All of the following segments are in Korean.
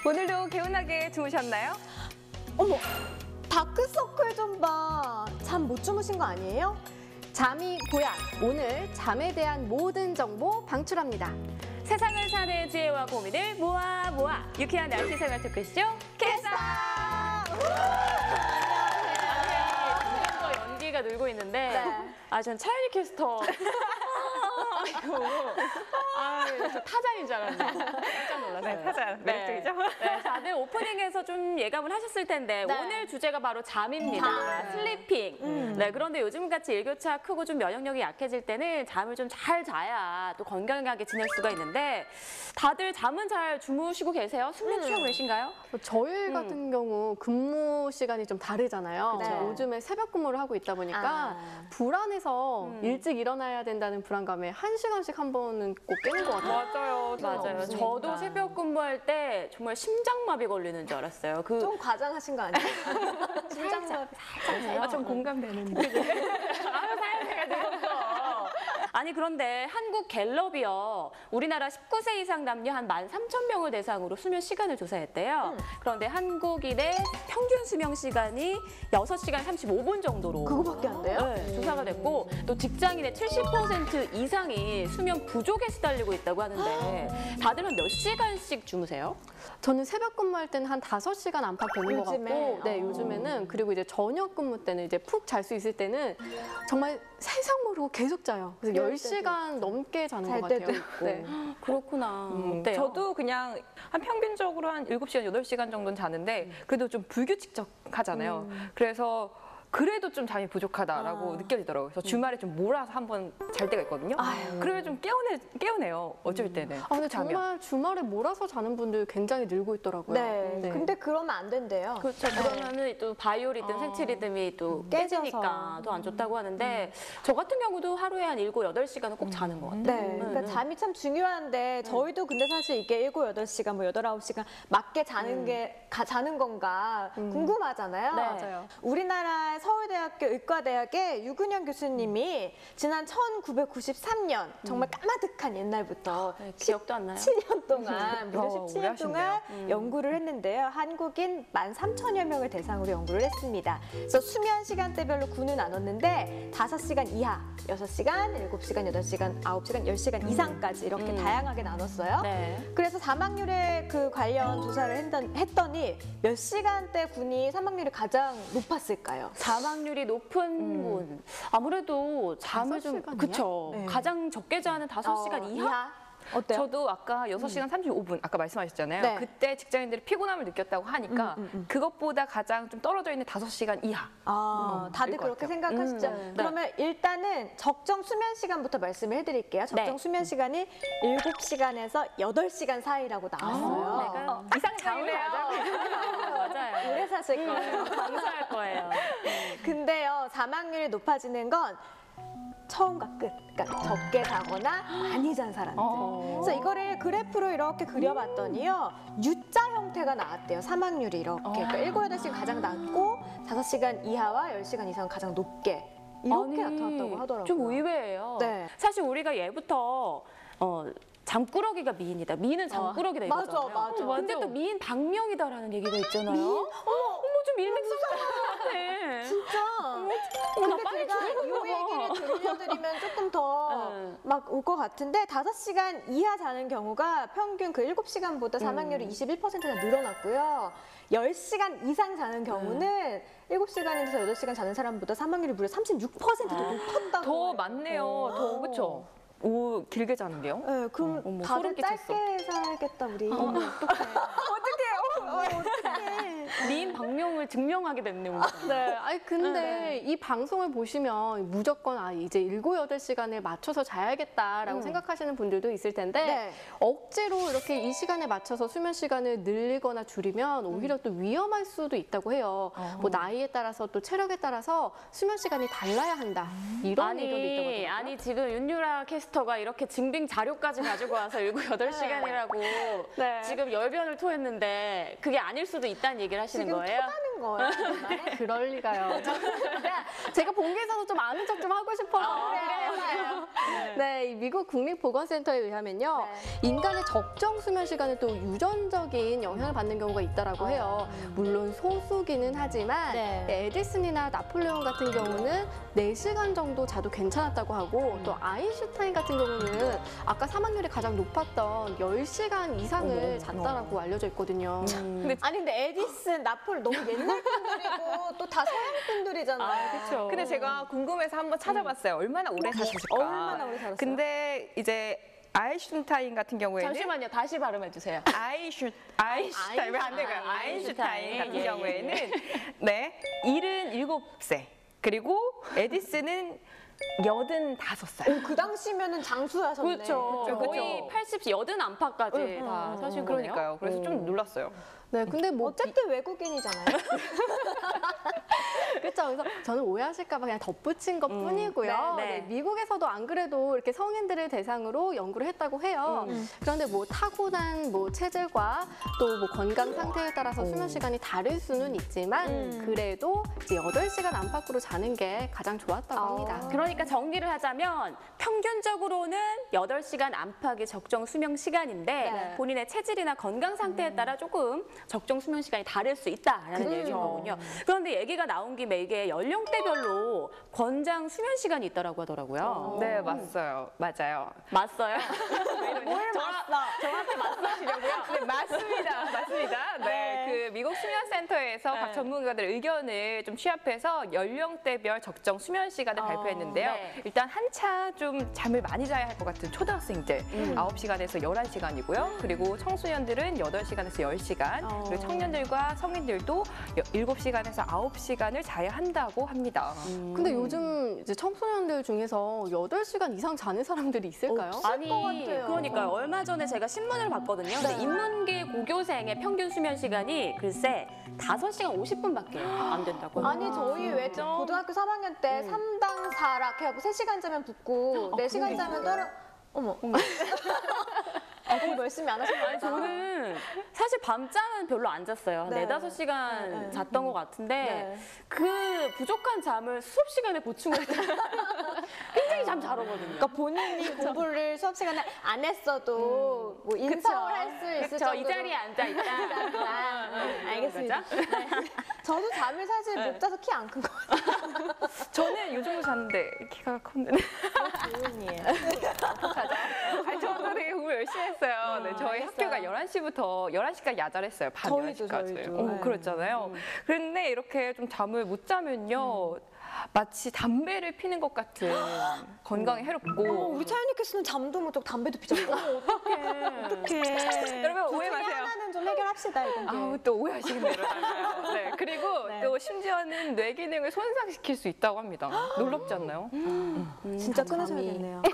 오늘도 개운하게 주무셨나요? 어머, 다크서클 좀 봐. 잠 못 주무신 거 아니에요? 잠이 보약. 오늘 잠에 대한 모든 정보 방출합니다. 세상을 사는 지혜와 고민을 모아 유쾌한 날씨 생활 토크쇼 캐스터! 점점 더 연기가 늘고 있는데 전 차일리 캐스터 저 타잔인 줄 알았는데 깜짝 놀랐어요. 네, 타잔. 매력적이죠? 네, 다들 오프닝에서 좀 예감을 하셨을 텐데 오늘 주제가 바로 잠입니다. 슬리핑. 네, 그런데 요즘같이 일교차 크고 좀 면역력이 약해질 때는 잠을 좀 잘 자야 또 건강하게 지낼 수가 있는데 다들 잠은 잘 주무시고 계세요? 숙면 취하고 계신가요? 저희 같은 경우 근무 시간이 좀 다르잖아요. 네. 요즘에 새벽 근무를 하고 있다 보니까 불안해서 일찍 일어나야 된다는 불안감에 1시간씩 한 번은 꼭 깨는 것 같아요. 맞아요. 저도 새벽 근무할 때 정말 심장마비 걸리는 줄 알았어요. 좀 과장하신 거 아니에요? 심장마비 살짝. 좀 공감되는데. 사연자가 늘었어. 아니 그런데 한국 갤럽이요. 우리나라 19세 이상 남녀 한 13,000명을 대상으로 수면 시간을 조사했대요. 그런데 한국인의 평균 수면 시간이 6시간 35분 정도로 그거밖에 안 돼요? 네, 조사가 됐고 또 직장인의 70% 이상이 수면 부족에 시달리고 있다고 하는데 다들은 몇 시간씩 주무세요? 저는 새벽 근무할 때는 한 5시간 안팎 되는 것 요즘에? 같고, 네, 요즘에는 그리고 이제 저녁 근무 때는 이제 푹 잘 수 있을 때는 정말 세상 모르고 계속 자요. 그래서 그럴 10시간 넘게 자는 잘 것 때도 같아요. 있고. 네. 그렇구나. 어때요? 저도 그냥 한 평균적으로 한 7시간, 8시간 정도는 자는데 그래도 좀 불규칙하잖아요. 그래서 그래도 좀 잠이 부족하다라고 느껴지더라고요. 그래서 주말에 좀 몰아서 한번 잘 때가 있거든요. 그러면 좀 깨우네요. 어쩔 때는. 근데 자면. 정말 주말에 몰아서 자는 분들 굉장히 늘고 있더라고요. 네. 근데 그러면 안 된대요. 그렇죠. 그러면은 또 바이오 리듬, 생체 리듬이 또 깨지니까 더 안 좋다고 하는데 저 같은 경우도 하루에 한 7, 8시간은 꼭 자는 것 같아요. 네, 그러니까 잠이 참 중요한데 저희도 근데 사실 이게 7, 8시간, 뭐 8, 9시간 맞게 자는 게 자는 건가 궁금하잖아요. 네. 맞아요. 우리나라 서울대학교 의과대학의 유근영 교수님이 지난 1993년 정말 까마득한 옛날부터 기억도 안 나요? 17년 동안 무려 오래 17년 동안 하셨네요. 연구를 했는데요. 한국인 13,000여 명을 대상으로 연구를 했습니다. 그래서 수면 시간대별로 군을 나눴는데 5시간 이하, 6시간, 7시간, 8시간, 9시간, 10시간 이상까지 이렇게 다양하게 나눴어요. 네. 그래서 사망률에 그 관련 조사를 했더니 몇 시간대 군이 사망률이 가장 높았을까요? 사망률이 높은 군. 아무래도 잠을 좀 5시간이요? 그쵸. 네. 가장 적게 자는 5시간 이하? 어때요? 저도 아까 6시간 35분 아까 말씀하셨잖아요. 네. 그때 직장인들이 피곤함을 느꼈다고 하니까 그것보다 가장 좀 떨어져 있는 5시간 이하. 다들 것 그렇게 같아요. 생각하시죠? 그러면 일단은 적정 수면 시간부터 말씀을 해드릴게요. 적정 네. 수면 시간이 7시간에서 8시간 사이라고 나왔어요. 내가 이상형이래요. 맞아요. 오래 사실 거예요. 강조할 거예요. 근데요, 사망률이 높아지는 건 처음과 끝. 그러니까 적게 자거나 많이 잔 사람들. 그래서 이거를 그래프로 이렇게 그려봤더니요. U자 형태가 나왔대요. 사망률이 이렇게. 그러니까 7, 8시간 가장 낮고 5시간 이하와 10시간 이상 가장 높게. 이렇게 나타났다고 하더라고요. 좀 의외예요. 네. 사실 우리가 예부터 잠꾸러기가 미인이다. 미인은 잠꾸러기다 맞아, 이거잖아요. 맞아. 근데 또 미인 방명이다라는 얘기가 있잖아요. 어머, 좀 일맥상통 같아. 진짜. 나 근데 빨리 제가 죽을 이 것 얘기를 같아. 들려드리면 조금 더 막 올 것 같은데 5시간 이하 자는 경우가 평균 그 7시간보다 사망률이 21%나 늘어났고요. 10시간 이상 자는 경우는 7시간에서 8시간 자는 사람보다 사망률이 무려 36%더 높았다고. 더 많네요. 더 그렇죠. 오, 길게 자는 게요? 네, 그럼 어머, 다들 소름 끼쳤어. 짧게 살겠다 우리. 미인 방명을 증명하게 됐네요. 네, 아니 근데 이 방송을 보시면 무조건 이제 7, 8시간에 맞춰서 자야겠다라고 생각하시는 분들도 있을 텐데 네. 억지로 이렇게 이 시간에 맞춰서 수면 시간을 늘리거나 줄이면 오히려 또 위험할 수도 있다고 해요. 뭐 나이에 따라서 또 체력에 따라서 수면 시간이 달라야 한다. 이런 의견도 있다고 하더라고요. 아니 지금 윤유라 캐스터가 이렇게 증빙 자료까지 가지고 와서 7, 8시간이라고 네. 지금 열변을 토했는데 그게 아닐 수도 있다는 얘기를 하시는 지금 거예요? 토하는 하는 거예요. 정말? 그럴 리가요. 제가 본 게 있어서 좀 아는 척 좀 하고 싶어서. 그래요. 네, 이 미국 국립보건센터에 의하면요. 네. 인간의 적정 수면 시간은 또 유전적인 영향을 받는 경우가 있다라고 해요. 물론 소수기는 하지만 네. 에디슨이나 나폴레옹 같은 경우는 4시간 정도 자도 괜찮았다고 하고 또 아인슈타인 같은 경우는 아까 사망률이 가장 높았던 10시간 이상을 잤다라고 알려져 있거든요. 근데 에디슨, 나폴 너무 옛날 분들이고 또 다 서양 분들이잖아요. 그렇죠. 근데 제가 궁금해서 한번 찾아봤어요. 얼마나 오래 사셨을까? 얼마나 오래 살았어요? 근데 이제 아인슈타인 같은 경우에는 잠시만요. 다시 발음해 주세요. 아인슈타인 왜 안 될까요? 아인슈타인 같은 경우에는 네 77세 그리고 에디슨은 85살. 그 당시면은 장수하셨네. 그렇죠. 그쵸, 거의 그쵸. 80, 80 안팎까지 다 사신 거네요. 그러니까요. 그래서 좀 놀랐어요. 네, 근데 뭐 어쨌든 외국인이잖아요. 그렇죠. 그래서 저는 오해하실까봐 그냥 덧붙인 것 뿐이고요. 네, 네. 네, 미국에서도 안 그래도 이렇게 성인들을 대상으로 연구를 했다고 해요. 그런데 뭐 타고난 뭐 체질과 또 뭐 건강 상태에 따라서 수면 시간이 다를 수는 있지만 그래도 이제 8시간 안팎으로 자는 게 가장 좋았다고 합니다. 그러니까 정리를 하자면 평균적으로는 8시간 안팎이 적정 수면 시간인데 네. 본인의 체질이나 건강 상태에 따라 조금 적정 수면 시간이 다를 수 있다라는 얘기인 거군요. 그런데 얘기가 나온 김에 이게 연령대별로 권장 수면 시간이 있다라고 하더라고요. 네, 맞아요. 맞어요? 뭘 봤어? 저한테 맞서시려고요? 네, 맞습니다. 네, 그 미국 수면센터에서 각 전문가들의 의견을 좀 취합해서 연령대별 적정 수면 시간을 발표했는데요. 네. 일단 한참 좀 잠을 많이 자야 할 것 같은 초등학생들 9시간에서 11시간이고요. 그리고 청소년들은 8시간에서 10시간, 그리고 청년들과 성인들도 7시간에서 9시간을 자야 한다고 합니다. 근데 요즘 이제 청소년들 중에서 8시간 이상 자는 사람들이 있을까요? 아니, 것 같아요. 그러니까요. 얼마 전에 제가 신문을 봤거든요. 근데 인문계 고교생의 평균 수면 시간이 글쎄 5시간 50분밖에 안 된다고. 아니 저희 왜 고등학교 3학년 때 3당 4락 해갖고 3시간 자면 붙고 4시간 자면 떨어. 어머. 공부 열심히 안 하셨나요? 아니, 저는 사실 밤잠은 별로 안 잤어요. 한 네. 4-5시간 네. 잤던 것 같은데 네. 그 부족한 잠을 수업 시간에 보충을 했더니 굉장히 잠 잘 오거든요. 그러니까 본인이 공부를 수업 시간에 안 했어도 뭐 인서울 할 수 있을 그쵸, 정도로 이 자리에 앉아 있다. 알겠습니다. 네. 저도 잠을 사실 못 자서 키 안 큰 것 같아요. 저는 요즘도 잤는데 키가 컸는데. 조은이에요. 아니, 저도 되게 공부 열심히 했어요. 네, 저희 알겠어요. 학교가 11시부터 11시까지 야자했어요. 밤 저희도, 11시까지. 저희도. 네. 그랬잖아요. 그런데 이렇게 좀 잠을 못 자면요. 마치 담배를 피는 것 같은 건강에 해롭고. 우리 차연이께서는 잠도 못 자고 담배도 피잖아요. 어떡해. 여러분 오해 둘 중에 마세요. 하나는 좀 해결합시다 이건. 아우 또 오해하시겠네요. 이러다가. 네, 그리고 네. 또 심지어는 뇌 기능을 손상시킬 수 있다고 합니다. 놀랍지 않나요? 진짜 끊으셔야겠네요. 네.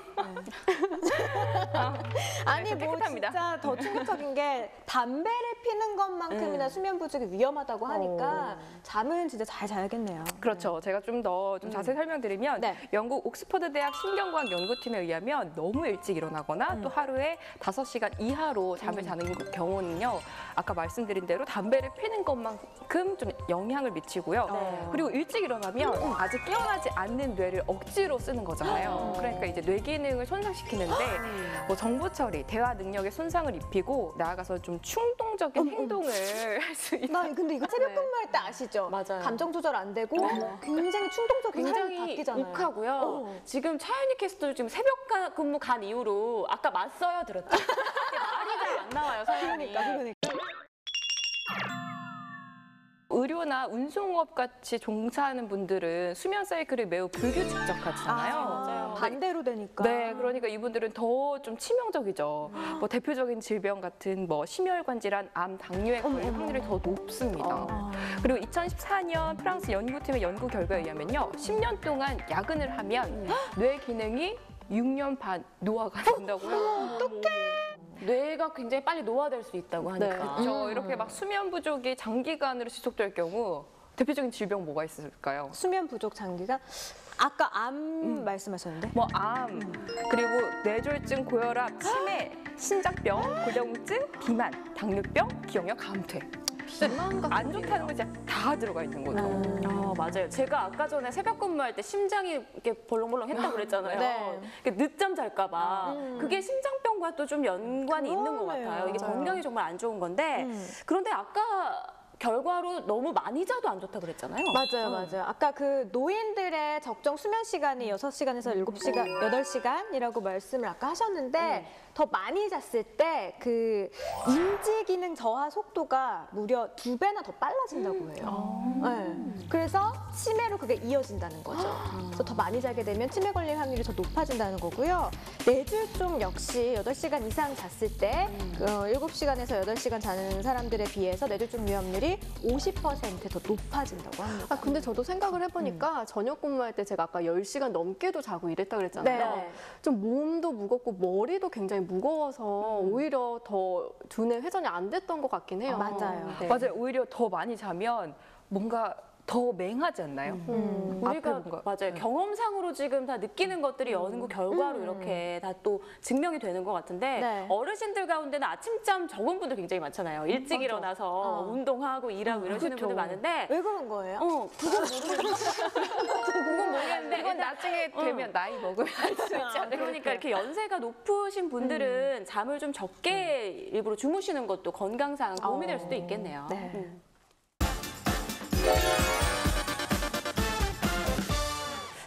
아니 뭐 깨끗합니다. 진짜 더 충격적인 게 담배를 피는 것만큼이나 수면 부족이 위험하다고 하니까 잠은 진짜 잘 자야겠네요. 그렇죠. 제가 좀 더 좀 자세히 설명드리면 네. 영국 옥스퍼드 대학 신경과학 연구팀에 의하면 너무 일찍 일어나거나 또 하루에 5시간 이하로 잠을 자는 경우는요. 아까 말씀드린 대로 담배를 피는 것만큼 좀 영향을 미치고요. 그리고 일찍 일어나면 아직 깨어나지 않는 뇌를 억지로 쓰는 거잖아요. 그러니까 이제 뇌 기능을 손상시키는데 뭐 정보 처리, 대화 능력에 손상을 입히고 나아가서 좀 충동적인 행동을 할 수 있다. 나 근데 이거 새벽 근무할 때 아시죠? 맞아요. 감정 조절 안 되고 굉장히 충동적인 삶이 굉장히 바뀌잖아요. 욱하고요. 지금 차연이 캐스터 지금 새벽 근무 간 이후로 아까 맞서요 들었죠? 말이 잘 안 나와요, 사연이. 의료나 운송업 같이 종사하는 분들은 수면 사이클이 매우 불규칙적하잖아요. 맞아요. 반대로 되니까. 네, 그러니까 이분들은 더 좀 치명적이죠. 뭐 대표적인 질병 같은 뭐 심혈관 질환, 암, 당뇨에 걸릴 확률이 더 높습니다. 그리고 2014년 프랑스 연구팀의 연구 결과에 의하면요, 10년 동안 야근을 하면 뇌 기능이 6년 반 노화가 된다고요. 뇌가 굉장히 빨리 노화될 수 있다고 하니까. 그렇죠. 이렇게 막 수면 부족이 장기간으로 지속될 경우 대표적인 질병 뭐가 있을까요? 수면 부족 장기가 아까 암 말씀하셨는데. 뭐 암, 그리고 뇌졸중, 고혈압, 치매, 신장병, 고령증, 비만, 당뇨병, 기억력 감퇴. 비만 같은 안 좋다는 건 진짜 다 들어가 있는 거죠. 맞아요. 제가 아까 전에 새벽 근무할 때 심장이 이렇게 벌렁벌렁 했다고 그랬잖아요. 네. 이렇게 늦잠 잘까봐. 그게 심장병과 또 좀 연관이 있는 것 그러네요. 같아요. 이게 맞아요. 건강에 정말 안 좋은 건데. 그런데 아까 결과로 너무 많이 자도 안 좋다 그랬잖아요. 맞아요, 맞아요. 아까 그 노인들의 적정 수면 시간이 6시간에서 7시간, 8시간이라고 말씀을 아까 하셨는데 더 많이 잤을 때 그 인지 기능 저하 속도가 무려 2배나 더 빨라진다고 해요. 네. 그래서 치매로 그게 이어진다는 거죠. 그래서 더 많이 자게 되면 치매 걸릴 확률이 더 높아진다는 거고요. 뇌졸중 역시 8시간 이상 잤을 때 7시간에서 8시간 자는 사람들에 비해서 뇌졸중 위험률이 50% 더 높아진다고 합니다. 아, 근데 저도 생각을 해보니까 저녁 근무할 때 제가 아까 10시간 넘게도 자고 이랬다 그랬잖아요. 네. 좀 몸도 무겁고 머리도 굉장히 무거워서 오히려 더 두뇌 회전이 안 됐던 것 같긴 해요. 맞아요. 네. 맞아요. 오히려 더 많이 자면 뭔가 더 맹하지 않나요? 우리가 앞에 뭔가. 맞아요. 경험상으로 지금 다 느끼는 것들이 연구 결과로 이렇게 다 또 증명이 되는 것 같은데 네. 어르신들 가운데는 아침잠 적은 분들 굉장히 많잖아요. 일찍 일어나서 운동하고 일하고 이러시는 분들 많은데 왜 그런 거예요? 그건 모르겠는데 이건 나중에 되면 나이 먹으면 할 수 있지 않을까? 그러니까 이렇게 연세가 높으신 분들은 잠을 좀 적게 일부러 주무시는 것도 건강상 도움이 될 수도 있겠네요. 네.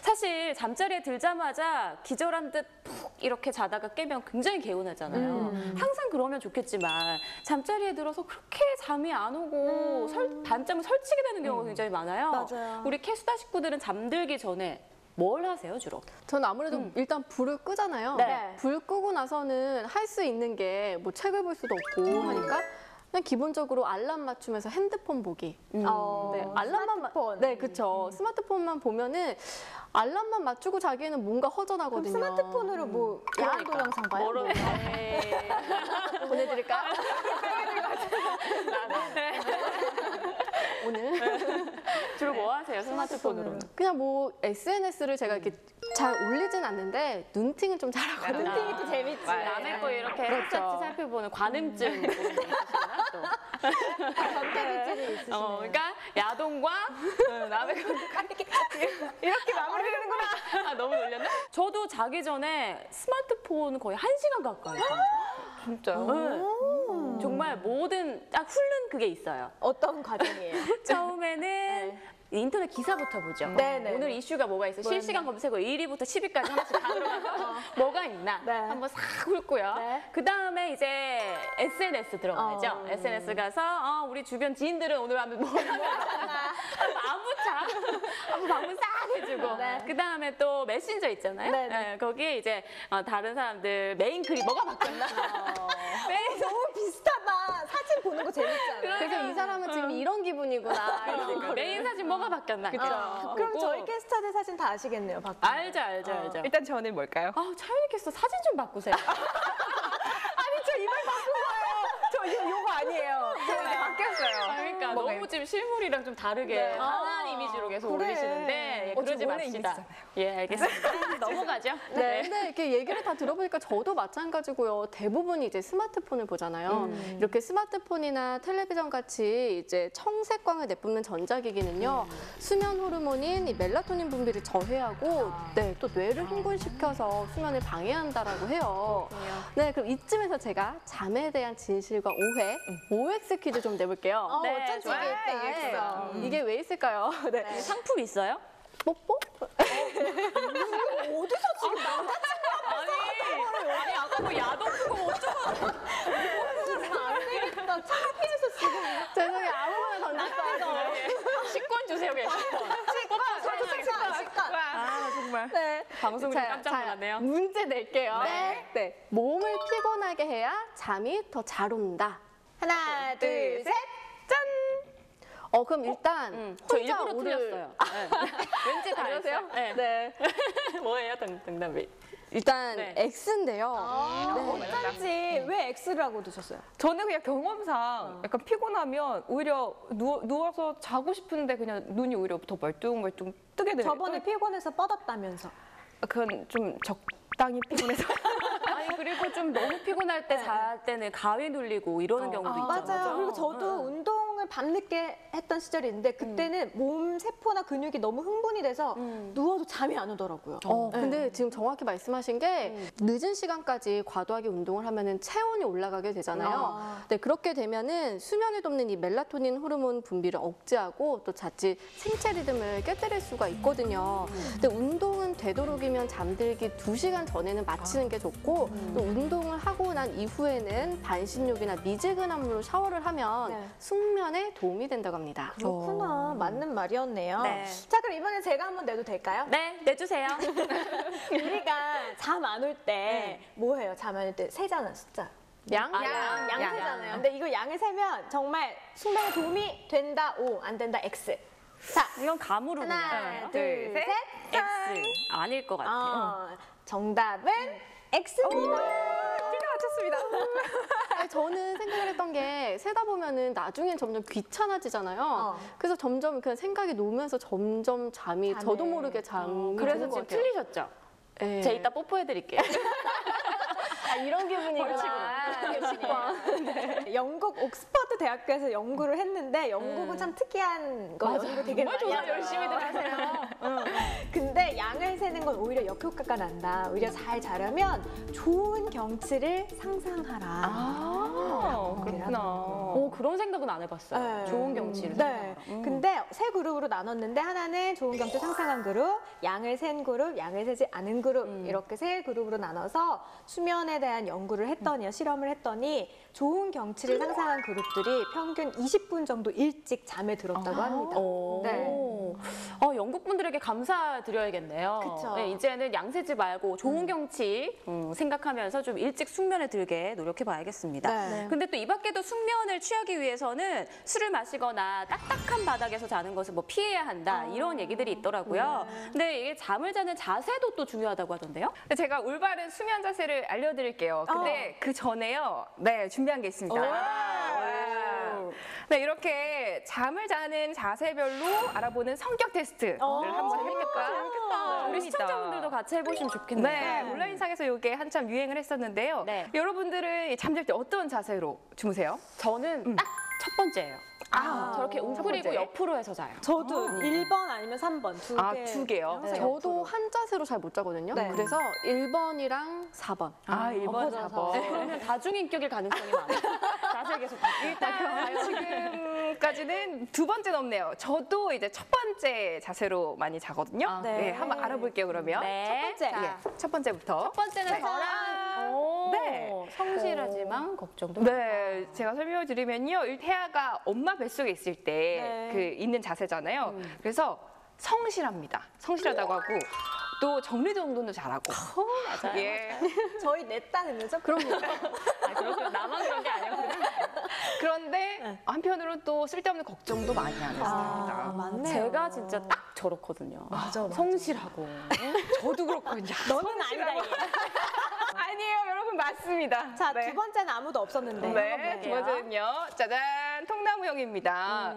사실 잠자리에 들자마자 기절한 듯 푹 이렇게 자다가 깨면 굉장히 개운하잖아요. 항상 그러면 좋겠지만 잠자리에 들어서 그렇게 잠이 안 오고 밤잠을 설치게 되는 경우가 굉장히 많아요. 맞아요. 우리 캐스다 식구들은 잠들기 전에 뭘 하세요, 주로? 저는 아무래도 일단 불을 끄잖아요. 네. 불 끄고 나서는 할 수 있는 게 뭐 책을 볼 수도 없고 하니까 그냥 기본적으로 알람 맞추면서 핸드폰 보기. 네, 알람만 스마트폰. 네, 그렇죠. 스마트폰만 보면은 알람만 맞추고 자기에는 뭔가 그럼 허전하거든요. 스마트폰으로 뭐 야한 동영상 봐요? 뭐로 보내드릴까요? 오늘 주로 뭐 하세요, 스마트폰으로? 그냥 뭐 SNS를 제가 이렇게 잘 올리진 않는데 눈팅은 좀 잘하거든요. 눈팅이 또 재밌지. 남의 거 이렇게 그렇죠. 샅샅이 살펴보는 관음증 보는 게 있으시구나, 또. 전태기질이 있으시네요. 그러니까 야동과 남의 거 이렇게 마무리되는구나. 아, 너무 놀렸나? 저도 자기 전에 스마트폰 거의 1시간 가까이 봐요. 진짜요? 네. 정말 모든 딱 훑는 그게 있어요. 어떤 과정이에요? 처음에는 인터넷 기사부터 보죠. 네네. 오늘 이슈가 뭐가 있어? 실시간 검색어 1위부터 10위까지 하나씩 다 들어가서 뭐가 있나 네. 한번 싹 훑고요. 네. 그 다음에 이제 SNS 들어가야죠. SNS 가서 우리 주변 지인들은 오늘 하면 뭐 하나 안부 한번 방문 싹 해주고 네. 그 다음에 또 메신저 있잖아요. 네네. 네, 거기에 이제 다른 사람들 메인 글이 뭐가 바뀌었나? 너무 비슷하다. 사진 보는 거 재밌잖아요. 그래서 이 사람은 지금 이런 기분이구나. 이런 거를. 메인 사진 뭐가 바뀌었나? 그럼 저희 캐스터들 사진 다 아시겠네요, 바꿔. 알죠. 일단 저는 뭘까요? 차윤이 캐스터 사진 좀 바꾸세요. 아니 저 이말 바꾼 거예요. 저 요거 아니에요. 저 이제 바뀌었어요. 그러니까 뭐가요? 너무 지금 실물이랑 좀 다르게 환한 이미지로 계속 그래. 올리시는데 예, 저 그러지 원래 맙시다. 이미지잖아요. 예, 알겠습니다. 넘어가죠. 네. 근데 이렇게 얘기를 다 들어보니까 저도 마찬가지고요. 대부분이 이제 스마트폰을 보잖아요. 이렇게 스마트폰이나 텔레비전 같이 이제 청색광을 내뿜는 전자기기는요. 수면 호르몬인 이 멜라토닌 분비를 저해하고 네, 또 뇌를 흥분시켜서 수면을 방해한다라고 해요. 네, 그럼 이쯤에서 제가 잠에 대한 진실과 오해, OX 퀴즈 좀 내볼게요. 네, 어쩐지 좋아요. 이게 또 있어. 이게 왜 있을까요? 네. 상품 있어요? 뽀뽀? 어디서 지금 아니 아까 뭐 야동 보고 어쩌고 안 되겠다. 창피해서 지금. 죄송해요. 아무거나 던졌어요. 식권 주세요, 그냥 식권. 아 정말. 네. 방송을 깜짝 놀랐네요. 문제 낼게요. 네. 몸을 피곤하게 해야 잠이 더 잘 온다. 하나, 둘, 셋. 그럼 일단 저 혼자 일부러 틀렸어요. 네. 왠지 다 그러세요? 알았어요. 네. 네. 뭐예요, 정답이? 일단 네. X인데요. 어쩐지 왜 X라고 두셨어요? 저는 그냥 경험상 약간 피곤하면 오히려 누워서 자고 싶은데 그냥 눈이 오히려 더 멀뚱멀뚱 뜨게 돼요. 저번에 피곤해서 뻗었다면서. 그건 좀 적당히 피곤해서. 아니 그리고 좀 너무 피곤할 때 잘 때는 가위 눌리고 이러는 경우도 있잖아요. 맞아요. 그리고 저도 운동을 밤늦게 했던 시절이 있는데 그때는 몸 세포나 근육이 너무 흥분이 돼서 누워도 잠이 안 오더라고요. 근데 지금 정확히 말씀하신 게 늦은 시간까지 과도하게 운동을 하면은 체온이 올라가게 되잖아요. 네, 그렇게 되면은 수면을 돕는 이 멜라토닌 호르몬 분비를 억제하고 또 자칫 생체 리듬을 깨뜨릴 수가 있거든요. 근데 운동은 되도록이면 잠들기 2시간 전에는 마치는 게 좋고 또 운동을 하고 난 이후에는 반신욕이나 미지근한 물로 샤워를 하면 네. 숙면에 도움이 된다고 합니다. 그렇구나. 맞는 말이었네요. 네. 자, 그럼 이번에 제가 한번 내도 될까요? 네, 내주세요. 우리가 잠 안 올 때 뭐 해요? 잠 안 올 때 세잖아, 숫자. 양? 양 세잖아요. 근데 이거 양을 세면 정말 숙면에 도움이 된다, O, 안 된다, X. 자, 이건 감으로 하나, 그냥. 둘, 셋. X. 아닐 것 같아. 정답은 X입니다. 제가 맞췄습니다. 아니, 저는 생각을 했던 게 세다 보면은 나중엔 점점 귀찮아지잖아요. 그래서 점점 그냥 생각이 놓으면서 점점 잠이 저도 모르게 잠이 그래서 드는 것 지금 같아요. 틀리셨죠? 네. 제 이따 뽀뽀해드릴게요. 아, 이런 기분이구나. 영국 옥스퍼드 대학교에서 연구를 했는데 영국은 참 특이한 거 연구 되게 많이 조사 하죠. 열심히들 하세요. 근데 양을 세는 건 오히려 역효과가 난다. 오히려 잘 자려면 좋은 경치를 상상하라. 그렇구나. 오, 그런 생각은 안 해봤어요. 네. 좋은 경치를. 네. 근데 세 그룹으로 나눴는데 하나는 좋은 경치 상상한 그룹, 양을 센 그룹, 양을 세지 않은 그룹 이렇게 세 그룹으로 나눠서 수면에 대한 연구를 했더니요. 실험을 했더니 좋은 경치를 상상한 그룹들이 평균 20분 정도 일찍 잠에 들었다고 합니다. 네. 영국 분들에게 감사드려야겠네요. 그쵸. 네, 이제는 양세지 말고 좋은 경치 생각하면서 좀 일찍 숙면에 들게 노력해 봐야겠습니다. 네. 근데 또 이 밖에도 숙면을 취하기 위해서는 술을 마시거나 딱딱한 바닥에서 자는 것을 뭐 피해야 한다 이런 얘기들이 있더라고요. 근데 이게 잠을 자는 자세도 또 중요하다고 하던데요? 제가 올바른 수면 자세를 알려드릴게요. 근데 그 전에요. 네, 준비한 게 있습니다. 와. 네, 이렇게 잠을 자는 자세별로 알아보는 성격 테스트를 한번 해볼까? 재밌겠다. 우리 시청자분들도 같이 해보시면 좋겠네요. 네, 온라인상에서 이게 한참 유행을 했었는데요. 네. 여러분들은 잠잘 때 어떤 자세로 주무세요? 저는 딱 첫 번째예요. 저렇게 첫 웅크리고 번째. 옆으로 해서 자요. 저도 1번 아니면 3번 두 개. 두 개요? 항상 저도 옆으로. 한 자세로 잘 못 자거든요. 네. 그래서 1번이랑 4번. 1번, 맞아, 4번. 그러면 다중인격일 가능성이 많아요. 자세 계속 바뀌고. 일단 지금까지는 두 번째는 없네요. 저도 이제 첫 번째 자세로 많이 자거든요. 네. 네, 한번 알아볼게요, 그러면. 네. 첫 번째. 자, 예, 첫 번째부터. 첫 번째는 네. 저랑 네. 성실하지만 걱정도 네, 제가 설명을 드리면요. 태아가 엄마 뱃속에 있을 때 그 있는 자세잖아요. 그래서 성실합니다. 성실하다고 하고 또 정리정돈도 잘하고. 맞아요. 예. 저희 넷다 됐는죠? 그럼 뭐, 그렇게 나만 그런 게 아니었거든요. 그런데 한편으로는 또 쓸데없는 걱정도 많이 하는 스타일입니다. 맞네요. 제가 진짜 딱 저렇거든요. 맞아. 성실하고. 저도 그렇거든요. 너는 아니다. 얘. 아니에요, 여러분 맞습니다. 자, 네. 두 번째는 아무도 없었는데. 네, 두 번째는요. 짜잔, 통나무형입니다.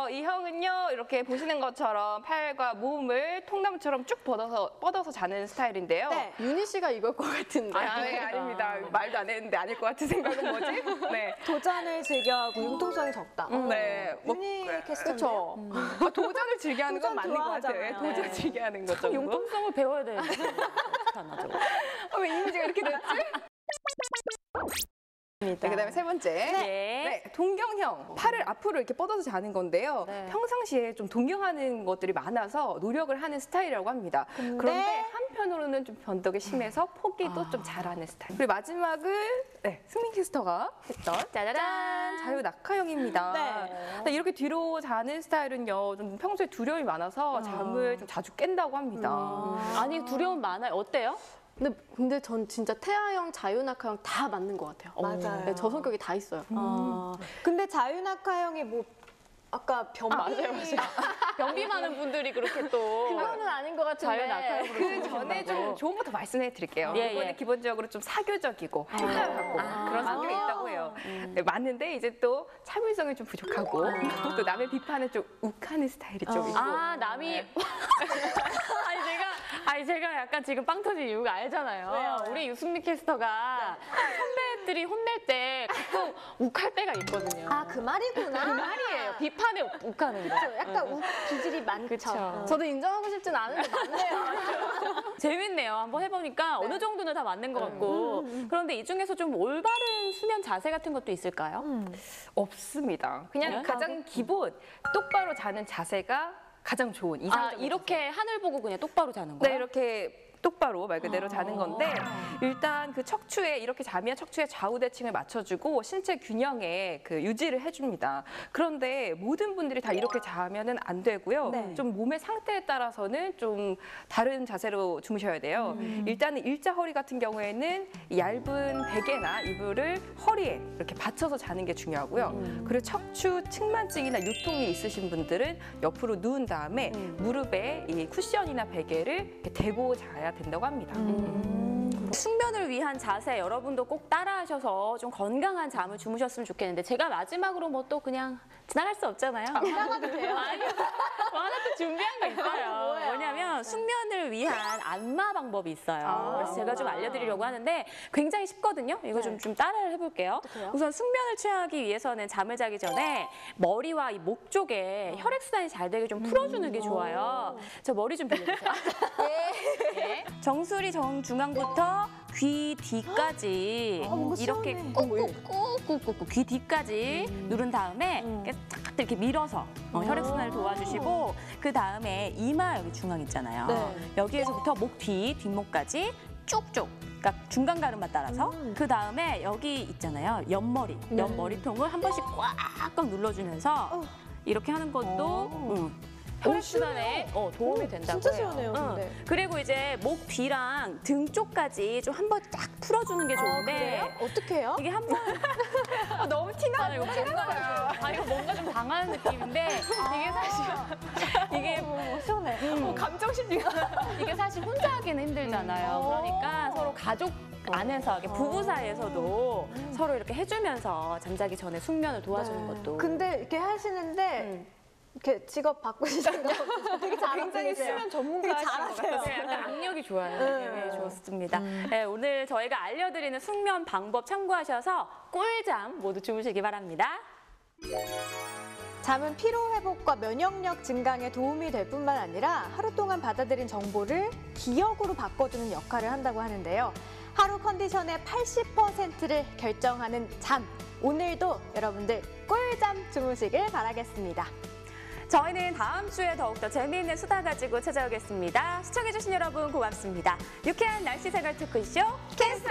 이 형은요, 이렇게 보시는 것처럼 팔과 몸을 통나무처럼 쭉 뻗어서 자는 스타일인데요. 네. 윤희 씨가 이걸 것 같은데. 아닙니다. 말도 안 했는데 아닐 것 같은 생각은 뭐지? 네. 도전을 즐겨하고 융통성이 적다. 네. 뭐, 윤희 캐스터. 그렇죠. 도전을 즐겨하는 건 도전 맞는 것 같아요. 좋아하잖아요. 도전 네. 즐겨하는 것 정도. 융통성을 배워야 되는데. 어떻게 안 하죠? 왜 이미지가 이렇게 됐지? 네, 그다음에 세 번째. 네. 네, 동경형. 팔을 앞으로 이렇게 뻗어서 자는 건데요. 네. 평상시에 좀 동경하는 것들이 많아서 노력을 하는 스타일이라고 합니다. 그런데 한편으로는 좀 변덕이 심해서 포기도 좀 잘하는 스타일. 그리고 마지막은 승민 캐스터가 했던 짜자잔 자유낙하형입니다. 네. 이렇게 뒤로 자는 스타일은요, 좀 평소에 두려움이 많아서 잠을 좀 자주 깬다고 합니다. 아니, 두려움 많아요. 어때요? 근데 전 진짜 태아형, 자유낙하형 다 맞는 것 같아요. 맞아요. 네, 저 성격이 다 있어요. 근데 자유낙하형이 뭐 아까 변비. 맞아요. 변비 많은 분들이 그렇게 또. 그거는 아닌 것 같은데. 자유낙하형으로 그 전에 좀 좋은 거 더 말씀해 드릴게요. 예, 이거는 예. 기본적으로 좀 사교적이고 활달하고 그런 성격이 있다고 해요. 네, 맞는데 이제 또 참을성이 좀 부족하고 또 남의 비판에 좀 욱하는 스타일이 좀 있고. 남이. 제가 약간 지금 빵 터진 이유가 알잖아요. 왜요? 우리 유승민 캐스터가 선배들이 혼낼 할 때 가끔 욱할 때가 있거든요. 아, 그 말이구나. 그 말이에요. 비판에 욱하는 거. 그렇죠. 약간 기질이 많죠. 그쵸. 저도 인정하고 싶진 않은데 맞네요. 재밌네요. 한번 해보니까 어느 정도는 다 맞는 것 같고. 그런데 이 중에서 좀 올바른 수면 자세 같은 것도 있을까요? 없습니다. 그냥 네? 가장 기본 똑바로 자는 자세가 가장 좋은 아, 이상적인 이렇게 하늘 보고 그냥 똑바로 자는 거예요? 네, 이렇게 똑바로 말 그대로 자는 건데 일단 그 척추에 이렇게 자면 척추의 좌우 대칭을 맞춰주고 신체 균형에 그 유지를 해줍니다. 그런데 모든 분들이 다 이렇게 자면은 안 되고요. 네. 좀 몸의 상태에 따라서는 좀 다른 자세로 주무셔야 돼요. 일단은 일자 허리 같은 경우에는 얇은 베개나 이불을 허리에 이렇게 받쳐서 자는 게 중요하고요. 그리고 척추 측만증이나 요통이 있으신 분들은 옆으로 누운 다음에 무릎에 이 쿠션이나 베개를 이렇게 대고 자야 된다고 합니다. 숙면을 위한 자세 여러분도 꼭 따라하셔서 좀 건강한 잠을 주무셨으면 좋겠는데 제가 마지막으로 뭐 또 그냥 지나갈 수 없잖아요. 지나가도 돼요. 아니요. 뭐 하나 또 준비한 거 있어요. 뭐예요? 뭐냐면 숙면을 위한 안마 방법이 있어요. 아. 그래서 제가 좀 알려드리려고 하는데 굉장히 쉽거든요. 이거 좀 따라를 해볼게요. 어떡해요? 우선 숙면을 취하기 위해서는 잠을 자기 전에 머리와 이 목 쪽에 혈액순환이 잘 되게 좀 풀어주는 게 좋아요. 저 머리 좀 빌려주세요. 네. 정수리 정중앙부터 귀 뒤까지 뭔가 이렇게 시원해. 꾹꾹꾹꾹꾹 귀 뒤까지 누른 다음에 이렇게 탁 이렇게 밀어서 혈액순환을 도와주시고 그 다음에 이마 여기 중앙 있잖아요. 네. 여기에서부터 목 뒤, 뒷목까지 쭉쭉 그러니까 중간 가름만 따라서 그 다음에 여기 있잖아요. 옆머리, 옆머리통을 한 번씩 꽉꽉 눌러주면서 이렇게 하는 것도 혈액순환에 도움이 된다고 진짜 해요. 시원해요, 근데. 그리고 이제 목 뒤랑 등 쪽까지 좀 한 번 딱 풀어주는 게 좋은데 그래요? 어떻게 해요? 이게 한 번 너무 티나. 이거 뭔가 좀 당하는 느낌인데 이게 사실 이게 시원해. 이게 사실 혼자 하기는 힘들잖아요. 그러니까 서로 가족 안에서 이렇게 부부 사이에서도 서로 이렇게 해주면서 잠자기 전에 숙면을 도와주는 것도. 근데 이렇게 하시는데 이렇게 직업 바꾸시는 거 되게 굉장히 수면 전문가신 것 같아요. 네, 약간 악력이 좋아요. 네, 좋습니다. 네, 오늘 저희가 알려드리는 숙면 방법 참고하셔서 꿀잠 모두 주무시기 바랍니다. 잠은 피로 회복과 면역력 증강에 도움이 될 뿐만 아니라 하루 동안 받아들인 정보를 기억으로 바꿔주는 역할을 한다고 하는데요. 하루 컨디션의 80%를 결정하는 잠. 오늘도 여러분들 꿀잠 주무시길 바라겠습니다. 저희는 다음 주에 더욱더 재미있는 수다 가지고 찾아오겠습니다. 시청해주신 여러분 고맙습니다. 유쾌한 날씨 생활 토크쇼 캐스터!